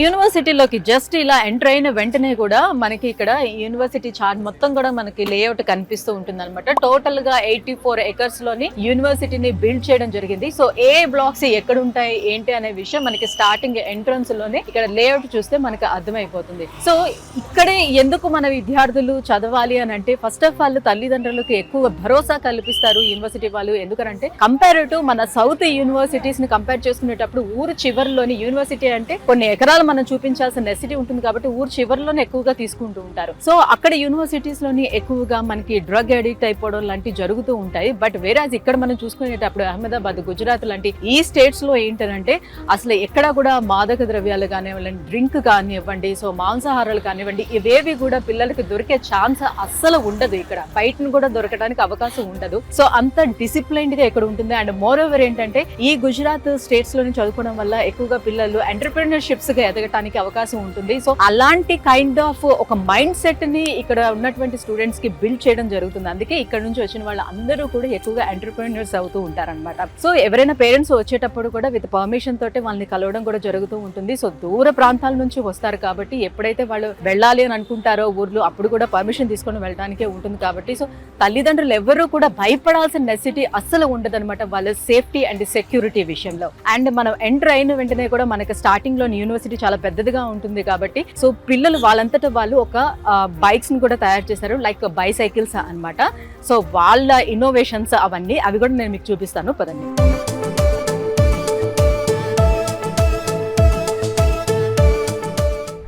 యూనివర్సిటీలోకి just ఇలా enter అయిన వెంటనే కూడా మనకి ఇక్కడ యూనివర్సిటీ చార్ట్ మొత్తం కూడా మనకి లేఅవుట్ కనిపిస్తూ ఉంటుంది అనమాట. టోటల్ గా 84 acres లోని యూనివర్సిటీని బిల్డ్ చేయడం జరిగింది. సో ఏ బ్లాక్స్ ఎక్కడ ఉంటాయి ఏంటి అనే విషయం మనకి స్టార్టింగ్ ఎంట్రన్స్ లోనే ఇక్కడ లేఅవుట్ చూస్తే మనకి అర్థమైపోతుంది. సో ఇక్కడే ఎందుకు మన విద్యార్థులు చదవాలి అని అంటే ఫస్ట్ ఆఫ్ ఆల్ తల్లిదండ్రులకు ఎక్కువ భరోసా కల్పిస్తారు యూనివర్సిటీ వాళ్ళు. ఎందుకంటే కంపేర్ టు మన సౌత్ యూనివర్సిటీస్ ని కంపేర్ చేసుకునేటప్పుడు ఊరు చివరిలోని యూనివర్సిటీ అంటే కొన్ని ఎకరాలు మనం చూపించాల్సిన నెసిటీ ఉంటుంది కాబట్టి ఊరు చివరిలోనే ఎక్కువగా తీసుకుంటూ ఉంటారు. సో అక్కడ యూనివర్సిటీస్ లోని ఎక్కువగా మనకి డ్రగ్ అడిక్ట్ అయిపోవడం లాంటివి జరుగుతూ ఉంటాయి. బట్ వేరాజ్ ఇక్కడ మనం చూసుకునేటప్పుడు అహ్మదాబాద్, గుజరాత్ లాంటి ఈ స్టేట్స్ లో ఏంటంటే అసలు ఎక్కడా కూడా మాదక ద్రవ్యాలు కానివ్వండి, డ్రింక్ కానివ్వండి, సో మాంసాహారాలు కానివ్వండి, ఇవేవి కూడా పిల్లలకి దొరికే ఛాన్స్ అస్సలు ఉండదు. ఇక్కడ బయటను కూడా దొరకడానికి అవకాశం ఉండదు. సో అంత డిసిప్లైన్డ్ గా ఇక్కడ ఉంటుంది. అండ్ మోర్ ఓవర్ ఏంటంటే ఈ గుజరాత్ స్టేట్స్ లోని చదువుకోవడం వల్ల ఎక్కువగా పిల్లలు ఎంటర్‌ప్రెన్యూర్‌షిప్స్ గా ఎదగటానికి అవకాశం ఉంటుంది. సో అలాంటి కైండ్ ఆఫ్ ఒక మైండ్ సెట్ ని ఇక్కడ ఉన్నటువంటి స్టూడెంట్స్ కి బిల్డ్ చేయడం జరుగుతుంది. అందుకే ఇక్కడ నుంచి వచ్చిన వాళ్ళు అందరూ కూడా ఎక్కువగా ఎంటర్‌ప్రెన్యూర్స్ అవుతూ ఉంటారన్నమాట. సో ఎవరైనా పేరెంట్స్ వచ్చేటప్పుడు కూడా విత్ పర్మిషన్ తోటి వాళ్ళని కలవడం కూడా జరుగుతూ ఉంటుంది. సో దూర ప్రాంతాల నుంచి వస్తారు కాబట్టి ఎప్పుడైతే వాళ్ళు వెళ్ళాలి అని అనుకుంటారో ఊర్లో అప్పుడు కూడా పర్మిషన్ తీసుకొని వెళ్ళడానికే ఉంటుంది కాబట్టి సో తల్లిదండ్రులు ఎవరూ కూడా భయపడాల్సిన నెసిటీ అస్సలు ఉండదన్నమాట వాళ్ళ సేఫ్టీ అండ్ సెక్యూరిటీ విషయంలో. అండ్ మనం ఎంటర్ అయిన వెంటనే కూడా మనకి స్టార్టింగ్ లో యూనివర్సిటీ చాలా పెద్దదిగా ఉంటుంది కాబట్టి సో పిల్లలు వాళ్ళంతటా వాళ్ళు ఒక బైక్స్ ని కూడా తయారు చేశారు, లైక్ బైసైకిల్స్ అన్నమాట. సో వాళ్ళ ఇన్నోవేషన్స్ అవి కూడా నేను మీకు చూపిస్తాను, పదండి.